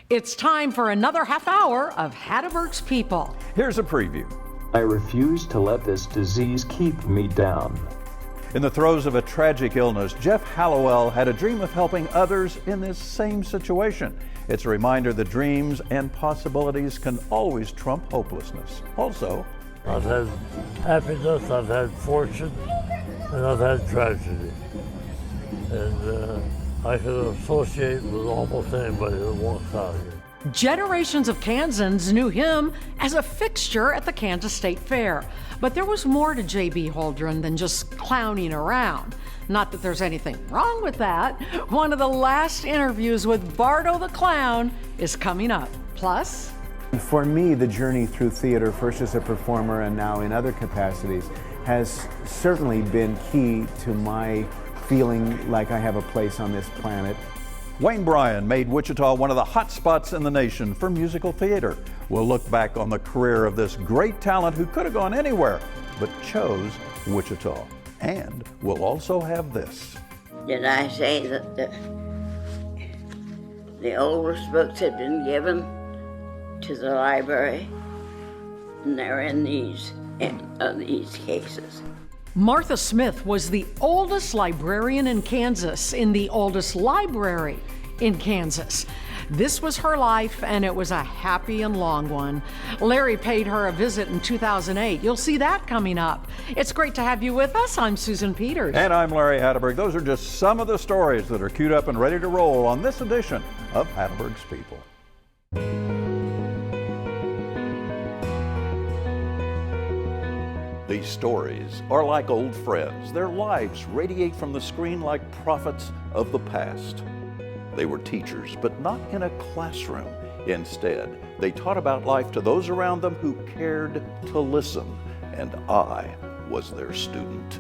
It's time for another half hour of Hatteberg's People. Here's a preview. I refuse to let this disease keep me down. In the throes of a tragic illness, Jeff Hallowell had a dream of helping others in this same situation. It's a reminder that dreams and possibilities can always trump hopelessness. Also, I've had happiness, I've had fortune, and I've had tragedy. And I can associate with almost anybody that walks out here. Generations of Kansans knew him as a fixture at the Kansas State Fair. But there was more to J.B. Holdren than just clowning around. Not that there's anything wrong with that. One of the last interviews with Bardo the Clown is coming up. Plus, for me, the journey through theater, first as a performer and now in other capacities, has certainly been key to my feeling like I have a place on this planet. Wayne Bryan made Wichita one of the hot spots in the nation for musical theater. We'll look back on the career of this great talent who could have gone anywhere, but chose Wichita. And we'll also have this. Did I say that the oldest books had been given to the library? And they're in these cases. Martha Smith was the oldest librarian in Kansas in the oldest library in Kansas. This was her life, and it was a happy and long one. Larry paid her a visit in 2008. You'll see that coming up. It's great to have you with us. I'm Susan Peters. And I'm Larry Hatteberg. Those are just some of the stories that are queued up and ready to roll on this edition of Hatteberg's People. These stories are like old friends. Their lives radiate from the screen like prophets of the past. They were teachers, but not in a classroom. Instead, they taught about life to those around them who cared to listen, and I was their student.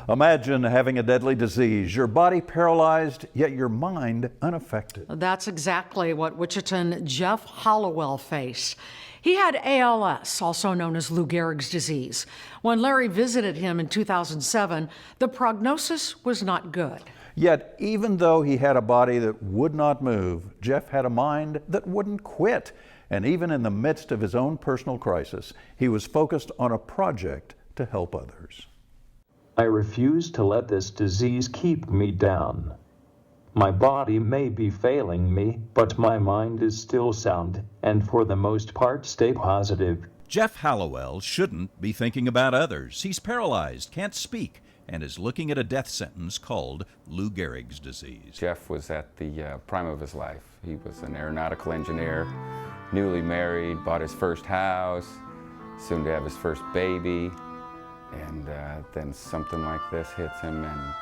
Imagine having a deadly disease, your body paralyzed, yet your mind unaffected. That's exactly what Wichitan Jeff Hallowell faced. He had ALS, also known as Lou Gehrig's disease. When Larry visited him in 2007, the prognosis was not good. Yet, even though he had a body that would not move, Jeff had a mind that wouldn't quit. And even in the midst of his own personal crisis, he was focused on a project to help others. I refuse to let this disease keep me down. My body may be failing me, but my mind is still sound, and for the most part stay positive. Jeff Hallowell shouldn't be thinking about others. He's paralyzed, can't speak, and is looking at a death sentence called Lou Gehrig's disease. Jeff was at the prime of his life. He was an aeronautical engineer, newly married, bought his first house, soon to have his first baby. And then something like this hits him, and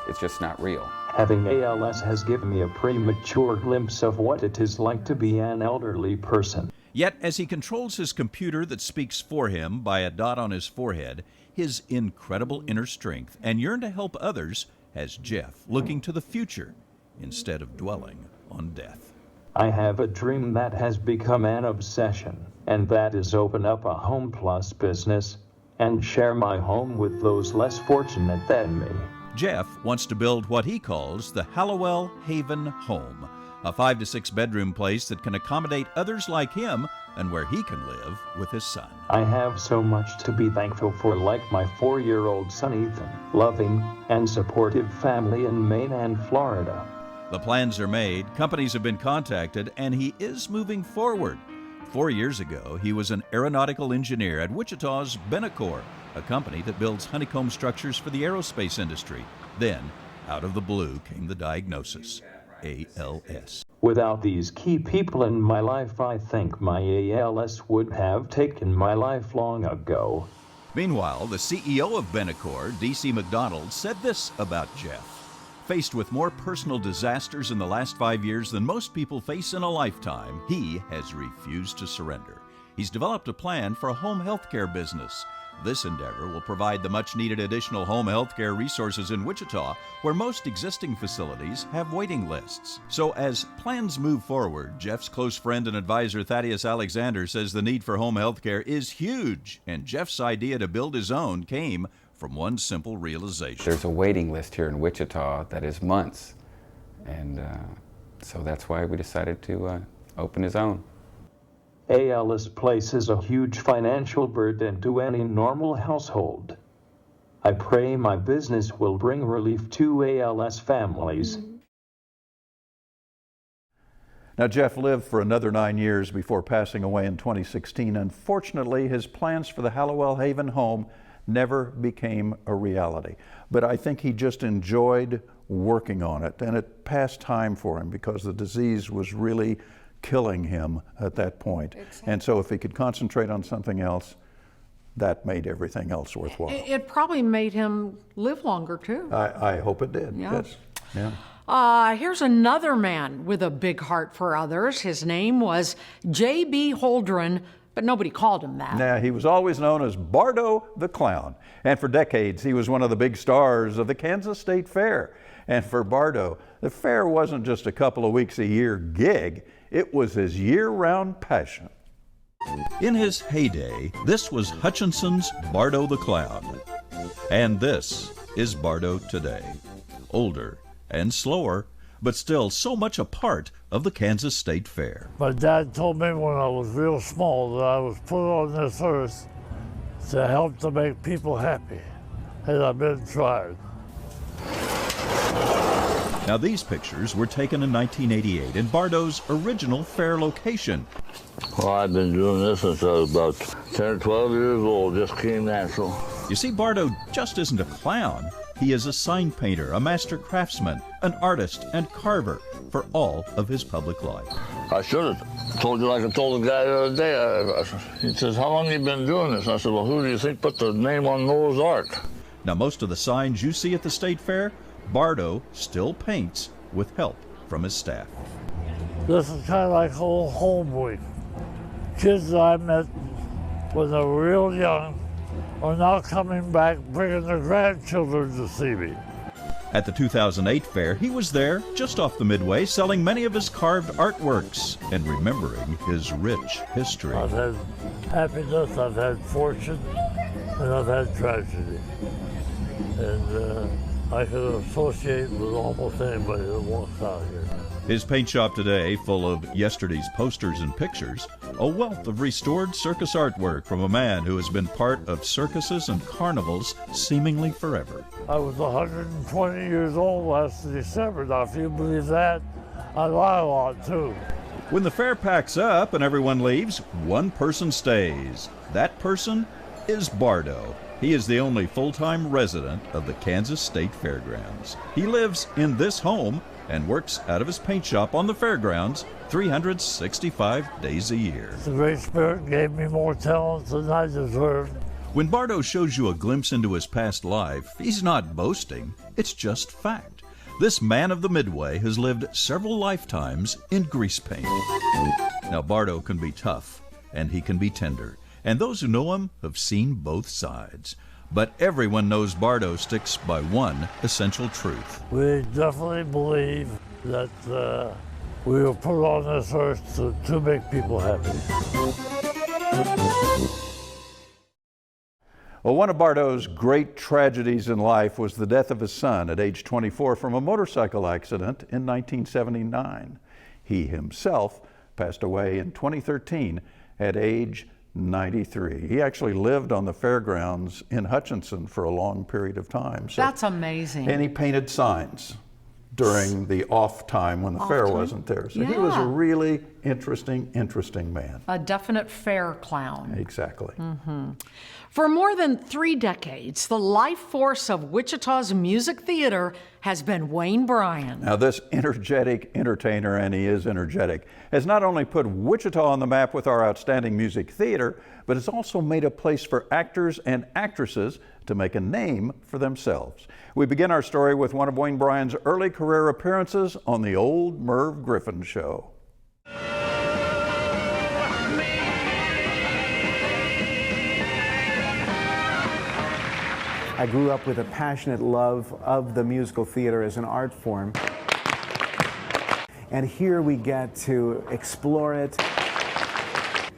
it's just not real. Having ALS has given me a premature glimpse of what it is like to be an elderly person. Yet, as he controls his computer that speaks for him by a dot on his forehead, his incredible inner strength and yearn to help others has Jeff looking to the future instead of dwelling on death. I have a dream that has become an obsession, and that is open up a Home Plus business and share my home with those less fortunate than me. Jeff wants to build what he calls the Hallowell Haven Home, a 5 to 6 bedroom place that can accommodate others like him and where he can live with his son. I have so much to be thankful for, like my 4-year-old son Ethan, loving and supportive family in Maine and Florida. The plans are made, companies have been contacted, and he is moving forward. 4 years ago, he was an aeronautical engineer at Wichita's Benacor, a company that builds honeycomb structures for the aerospace industry. Then, out of the blue, came the diagnosis, ALS. Without these key people in my life, I think my ALS would have taken my life long ago. Meanwhile, the CEO of Benacor, D.C. McDonald, said this about Jeff. Faced with more personal disasters in the last 5 years than most people face in a lifetime, he has refused to surrender. He's developed a plan for a home health care business. This endeavor will provide the much-needed additional home health care resources in Wichita, where most existing facilities have waiting lists. So as plans move forward, Jeff's close friend and advisor Thaddeus Alexander says the need for home health care is huge, and Jeff's idea to build his own came from one simple realization. There's a waiting list here in Wichita that is months, and so that's why we decided to open his own. ALS places a huge financial burden to any normal household. I pray my business will bring relief to ALS families. Now, Jeff lived for another 9 years before passing away in 2016. Unfortunately, his plans for the Hallowell Haven home never became a reality. But I think he just enjoyed working on it, and it passed time for him because the disease was really killing him at that point. Exactly. And so if he could concentrate on something else, that made everything else worthwhile. It probably made him live longer, too. I hope it did, yes. Yeah. Here's another man with a big heart for others. His name was J.B. Holdren, but nobody called him that. Now, he was always known as Bardo the Clown. And for decades, he was one of the big stars of the Kansas State Fair. And for Bardo, the fair wasn't just a couple of weeks a year gig. It was his year-round passion. In his heyday, this was Hutchinson's Bardo the Clown. And this is Bardo today. Older and slower, but still so much a part of the Kansas State Fair. My dad told me when I was real small that I was put on this earth to help to make people happy, and I've been trying. Now, these pictures were taken in 1988 in Bardo's original fair location. Well, I've been doing this since I was about 10 or 12 years old, just came natural. You see, Bardo just isn't a clown. He is a sign painter, a master craftsman, an artist, and carver for all of his public life. I should have told you like I told the guy the other day. He says, how long have you been doing this? I said, well, who do you think put the name on Noah's Ark? Now, most of the signs you see at the State Fair, Bardo still paints with help from his staff. This is kind of like old home week. Kids that I met when they were real young are now coming back, bringing their grandchildren to see me. At the 2008 fair, he was there, just off the Midway, selling many of his carved artworks and remembering his rich history. I've had happiness, I've had fortune, and I've had tragedy. And I can associate with almost anybody that walks out here. His paint shop today, full of yesterday's posters and pictures, a wealth of restored circus artwork from a man who has been part of circuses and carnivals seemingly forever. I was 120 years old last December. Now, if you believe that, I lie a lot, too. When the fair packs up and everyone leaves, one person stays. That person is Bardo. He is the only full-time resident of the Kansas State Fairgrounds. He lives in this home and works out of his paint shop on the fairgrounds 365 days a year. The Great Spirit gave me more talent than I deserved. When Bardo shows you a glimpse into his past life, he's not boasting, it's just fact. This man of the Midway has lived several lifetimes in grease paint. Now, Bardo can be tough, and he can be tender, and those who know him have seen both sides. But everyone knows Bardo sticks by one essential truth. We definitely believe that we were put on this earth to make people happy. Well, one of Bardo's great tragedies in life was the death of his son at age 24 from a motorcycle accident in 1979. He himself passed away in 2013 at age 93. He actually lived on the fairgrounds in Hutchinson for a long period of time. So, that's amazing. And he painted signs during the off time when the fair wasn't there. So he was a really interesting man. A definite fair clown. Exactly. Mm-hmm. For more than 3 decades, the life force of Wichita's music theater has been Wayne Bryan. Now, this energetic entertainer, and he is energetic, has not only put Wichita on the map with our outstanding music theater, but has also made a place for actors and actresses to make a name for themselves. We begin our story with one of Wayne Bryan's early career appearances on The Old Merv Griffin Show. I grew up with a passionate love of the musical theater as an art form. And here we get to explore it.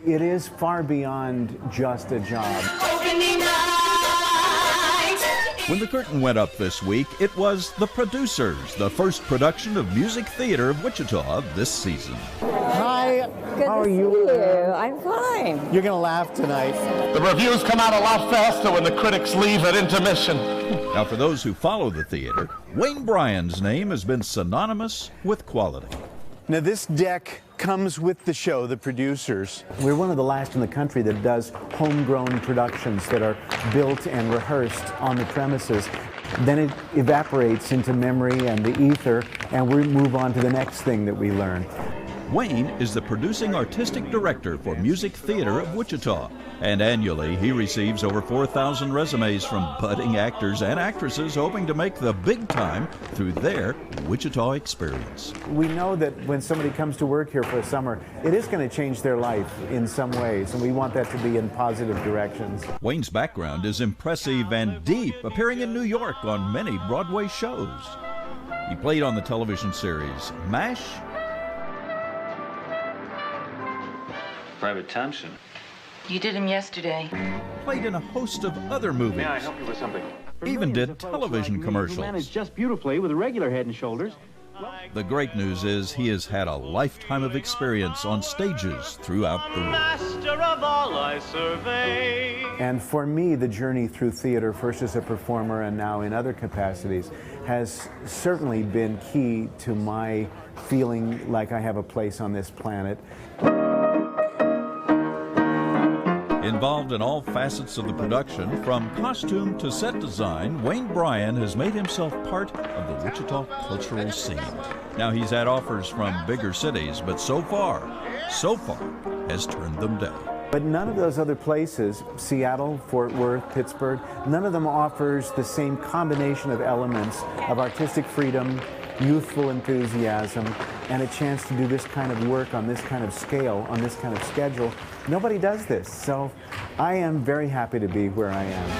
It is far beyond just a job. Opening night, When the curtain went up this week, it was The Producers, the first production of Music Theater of Wichita this season. Hi, Good how are to you? see you. I'm fine. You're going to laugh tonight. The reviews come out a lot faster when the critics leave at intermission. Now, for those who follow the theater, Wayne Bryan's name has been synonymous with quality. Now, this deck comes with the show, The Producers. We're one of the last in the country that does homegrown productions that are built and rehearsed on the premises. Then it evaporates into memory and the ether, and we move on to the next thing that we learn. Wayne is the producing artistic director for Music Theater of Wichita, and annually he receives over 4,000 resumes from budding actors and actresses hoping to make the big time through their Wichita experience. We know that when somebody comes to work here for a summer, it is going to change their life in some ways, and we want that to be in positive directions. Wayne's background is impressive and deep, appearing in New York on many Broadway shows. He played on the television series MASH, Private Thompson. You did him yesterday. played in a host of other movies. May I help you with something? Even did television commercials. Managed just beautifully with a regular Head and Shoulders. The great news is he has had a lifetime of experience on stages throughout the world. Master of all I survey. And for me, the journey through theater, first as a performer and now in other capacities, has certainly been key to my feeling like I have a place on this planet. Involved in all facets of the production, from costume to set design, Wayne Bryan has made himself part of the Wichita cultural scene. Now he's had offers from bigger cities, but so far, has turned them down. But none of those other places, Seattle, Fort Worth, Pittsburgh, none of them offers the same combination of elements of artistic freedom, youthful enthusiasm, and a chance to do this kind of work on this kind of scale, on this kind of schedule. Nobody does this, so I am very happy to be where I am.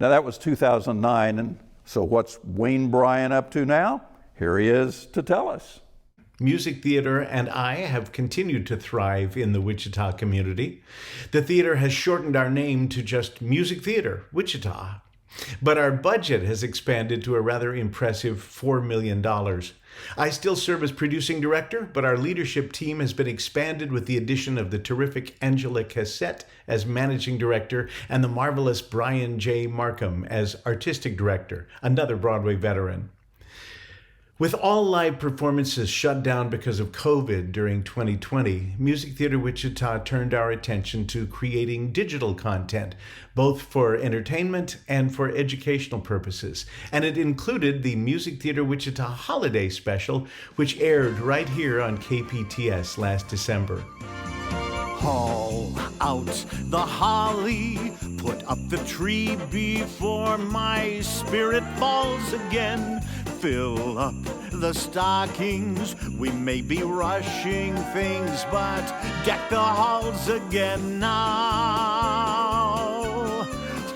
Now that was 2009, and so what's Wayne Bryan up to now? Here he is to tell us. Music Theater and I have continued to thrive in the Wichita community. The theater has shortened our name to just Music Theater, Wichita. But our budget has expanded to a rather impressive $4 million. I still serve as producing director, but our leadership team has been expanded with the addition of the terrific Angela Cassette as managing director and the marvelous Brian J. Markham as artistic director, another Broadway veteran. With all live performances shut down because of COVID during 2020, Music Theater Wichita turned our attention to creating digital content, both for entertainment and for educational purposes. And it included the Music Theater Wichita Holiday Special, which aired right here on KPTS last December. Haul out the holly, put up the tree before my spirit falls again. Fill up the stockings, we may be rushing things, but deck the halls again now.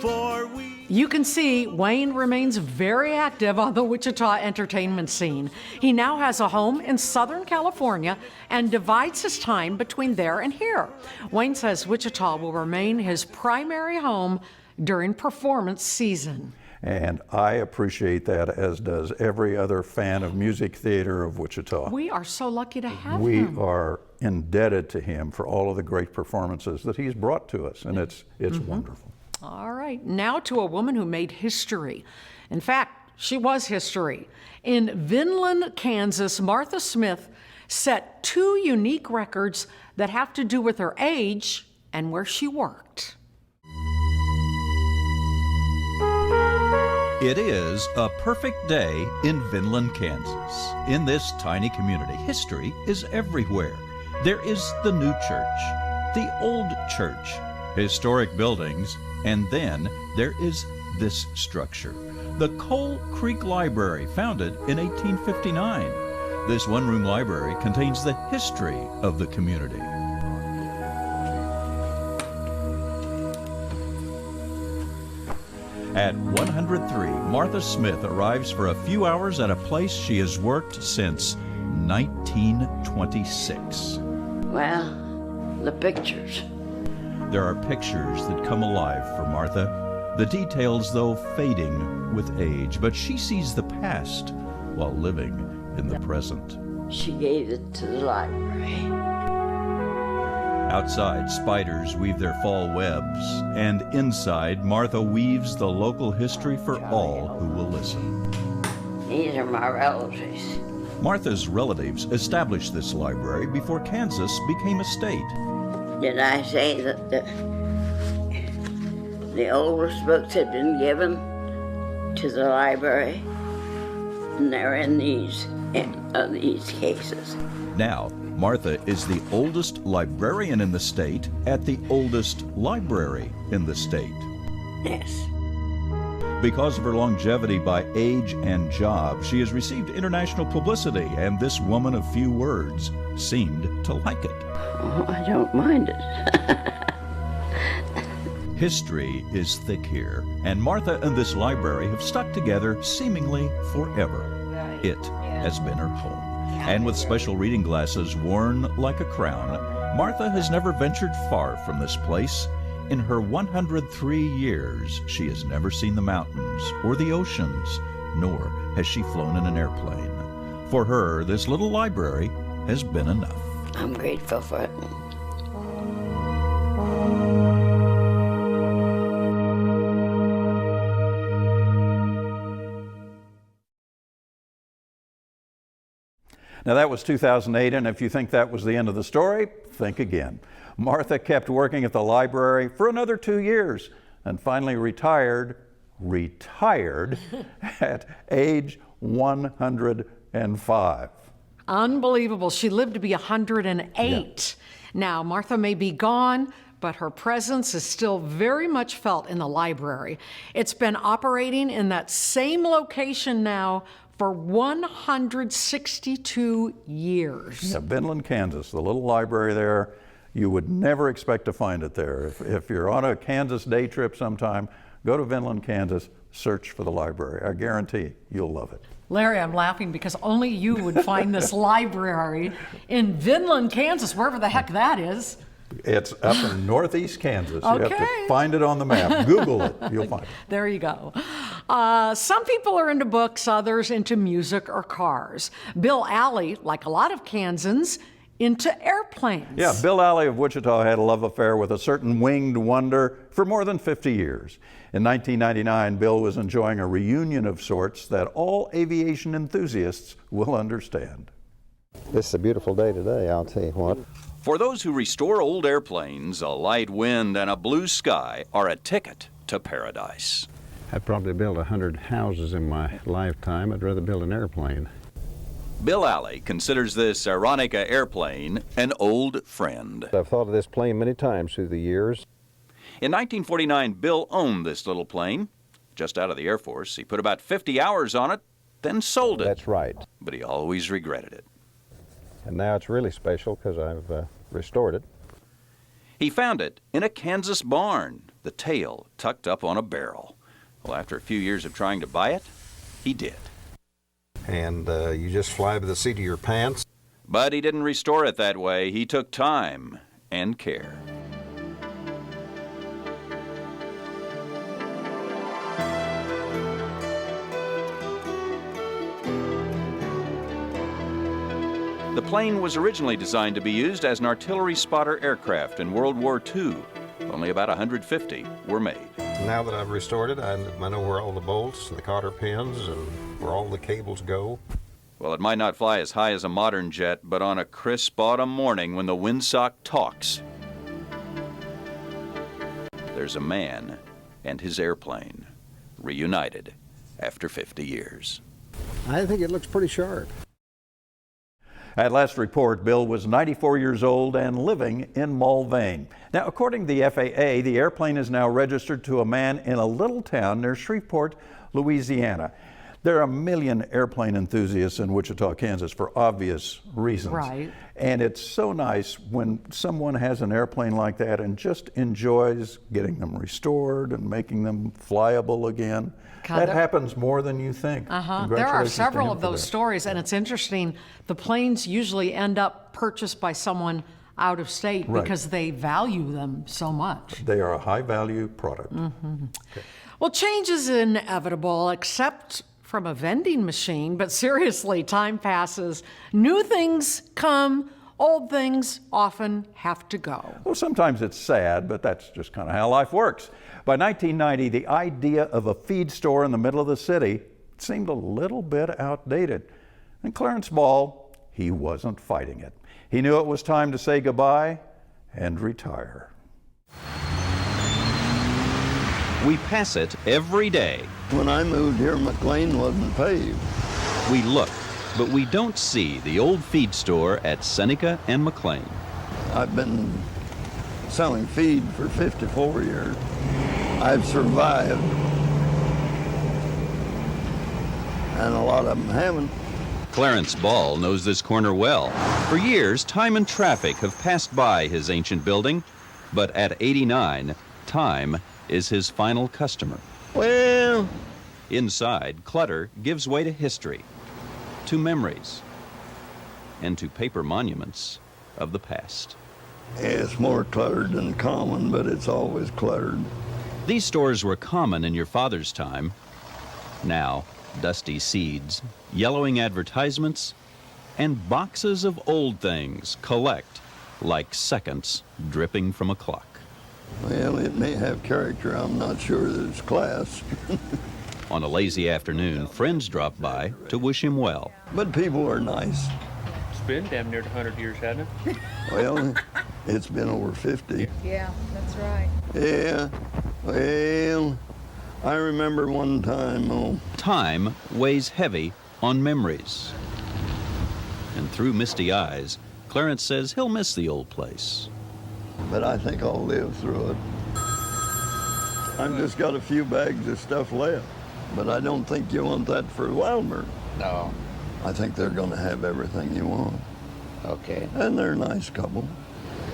For we... You can see Wayne remains very active on the Wichita entertainment scene. He now has a home in Southern California and divides his time between there and here. Wayne says Wichita will remain his primary home during performance season. And I appreciate that, as does every other fan of Music Theater of Wichita. We are so lucky to have We him. are indebted to him for all of the great performances that he's brought to us, and it's wonderful. All right, now to a woman who made history. In fact, she was history. In Vinland, Kansas, Martha Smith set 2 unique records that have to do with her age and where she worked. It is a perfect day in Vinland, Kansas. In this tiny community, history is everywhere. There is the new church, the old church, historic buildings, and then there is this structure, the Coal Creek Library, founded in 1859. This one-room library contains the history of the community. At 103, Martha Smith arrives for a few hours at a place she has worked since 1926. Well, the pictures. There are pictures that come alive for Martha, the details, though, fading with age, but she sees the past while living in the present. She gave it to the library. Outside, spiders weave their fall webs, and inside, Martha weaves the local history for all who will listen. These are my relatives. Martha's relatives established this library before Kansas became a state. Did I say that the oldest books had been given to the library? And they're in these cases. Now, Martha is the oldest librarian in the state at the oldest library in the state. Yes. Because of her longevity by age and job, she has received international publicity, and this woman of few words seemed to like it. Oh, I don't mind it. History is thick here, and Martha and this library have stuck together seemingly forever. It has been her home. And with special reading glasses worn like a crown, Martha has never ventured far from this place. In her 103 years, she has never seen the mountains or the oceans, nor has she flown in an airplane. For her, this little library has been enough. I'm grateful for it. Now that was 2008, and if you think that was the end of the story, think again. Martha kept working at the library for another 2 years and finally retired at age 105. Unbelievable. She lived to be 108. Yeah. Now, Martha may be gone, but her presence is still very much felt in the library. It's been operating in that same location now for 162 years. Yeah, Vinland, Kansas, the little library there, you would never expect to find it there. If you're on a Kansas day trip sometime, go to Vinland, Kansas, search for the library. I guarantee you'll love it. Larry, I'm laughing because only you would find this library in Vinland, Kansas, wherever the heck that is. It's up in northeast Kansas. Okay. You have to find it on the map. Google it. You'll find it. There you go. Some people are into books, others into music or cars. Bill Alley, like a lot of Kansans, into airplanes. Yeah, Bill Alley of Wichita had a love affair with a certain winged wonder for more than 50 years. In 1999, Bill was enjoying a reunion of sorts that all aviation enthusiasts will understand. This is a beautiful day today, I'll tell you what. For those who restore old airplanes, a light wind and a blue sky are a ticket to paradise. I'd probably build 100 houses in my lifetime. I'd rather build an airplane. Bill Alley considers this Aeronica airplane an old friend. I've thought of this plane many times through the years. In 1949, Bill owned this little plane. Just out of the Air Force, he put about 50 hours on it, then sold it. That's right. But he always regretted it. And now it's really special because I've restored it. He found it in a Kansas barn, the tail tucked up on a barrel. Well, after a few years of trying to buy it, he did. And you just fly by the seat of your pants. But he didn't restore it that way. He took time and care. The plane was originally designed to be used as an artillery spotter aircraft in World War II. Only about 150 were made. Now that I've restored it, I know where all the bolts and the cotter pins and where all the cables go. Well, it might not fly as high as a modern jet, but on a crisp autumn morning when the windsock talks, there's a man and his airplane reunited after 50 years. I think it looks pretty sharp. At last report, Bill was 94 years old and living in Mulvane. Now, according to the FAA, the airplane is now registered to a man in a little town near Shreveport, Louisiana. There are a million airplane enthusiasts in Wichita, Kansas for obvious reasons. Right. And it's so nice when someone has an airplane like that and just enjoys getting them restored and making them flyable again. That happens more than you think. There are several of those stories, and it's interesting. The planes usually end up purchased by someone out of state Right. because they value them so much. They are a high-value product. Okay. Well, change is inevitable, except from a vending machine. But seriously, time passes. New things come. Old things often have to go. Well, sometimes it's sad, but that's just kind of how life works. By 1990, the idea of a feed store in the middle of the city seemed a little bit outdated. And Clarence Ball, he wasn't fighting it. He knew it was time to say goodbye and retire. We pass it every day. When I moved here, McLean wasn't paved. We look, but we don't see the old feed store at Seneca and McLean. I've been selling feed for 54 years. I've survived, and a lot of them haven't. Clarence Ball knows this corner well. For years, time and traffic have passed by his ancient building, but at 89, time is his final customer. Well, inside, clutter gives way to history, to memories, and to paper monuments of the past. it's more cluttered than common, but it's always cluttered. These stores were common in your father's time. Now, dusty seeds, yellowing advertisements, and boxes of old things collect like seconds dripping from a clock. Well, it may have character. I'm not sure that it's class. On a lazy afternoon, friends drop by to wish him well. But people are nice. It's been damn near 100 years, hasn't it? Well, it's been over 50. Yeah, that's right. Yeah, well, I remember one time, Time weighs heavy on memories. And through misty eyes, Clarence says he'll miss the old place. but I think I'll live through it. I've just got a few bags of stuff left, but I don't think you want that for Wilmer. No. I think they're going to have everything you want. Okay. And they're a nice couple.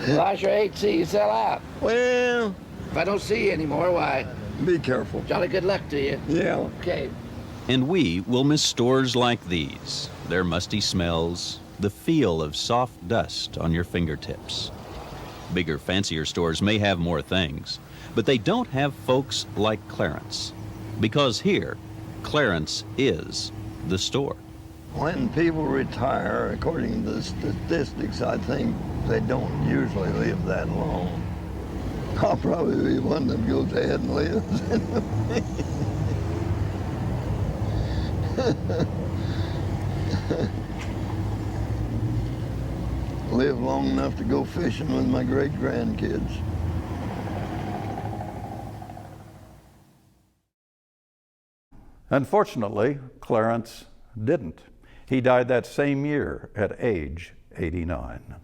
Well, I sure hate to see you sell out. Well, if I don't see you anymore, why? Be careful. Jolly good luck to you. Yeah. Okay. And we will miss stores like these, their musty smells, the feel of soft dust on your fingertips. Bigger, fancier stores may have more things, but they don't have folks like Clarence. Because here, Clarence is the store. When people retire, according to the statistics, I think they don't usually live that long. I'll probably be one that goes ahead and lives. Live long enough to go fishing with my great-grandkids. Unfortunately, Clarence didn't. He died that same year at age 89.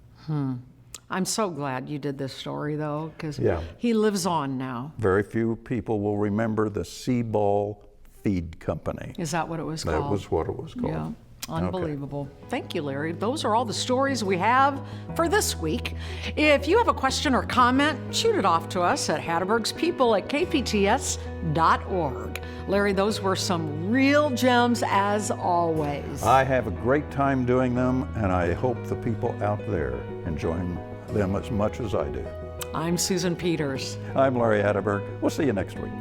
I'm so glad you did this story, though, because Yeah. he lives on now. Very few people will remember the Seaball Feed Company. Is that what it was called? That was what it was called. Yeah. Unbelievable. Thank you, Larry. Those are all the stories we have for this week. If you have a question or comment, shoot it off to us at hattebergspeople@kpts.org. Larry, those were some real gems as always. I have a great time doing them, and I hope the people out there enjoying them as much as I do. I'm Susan Peters. I'm Larry Hatteberg. We'll see you next week.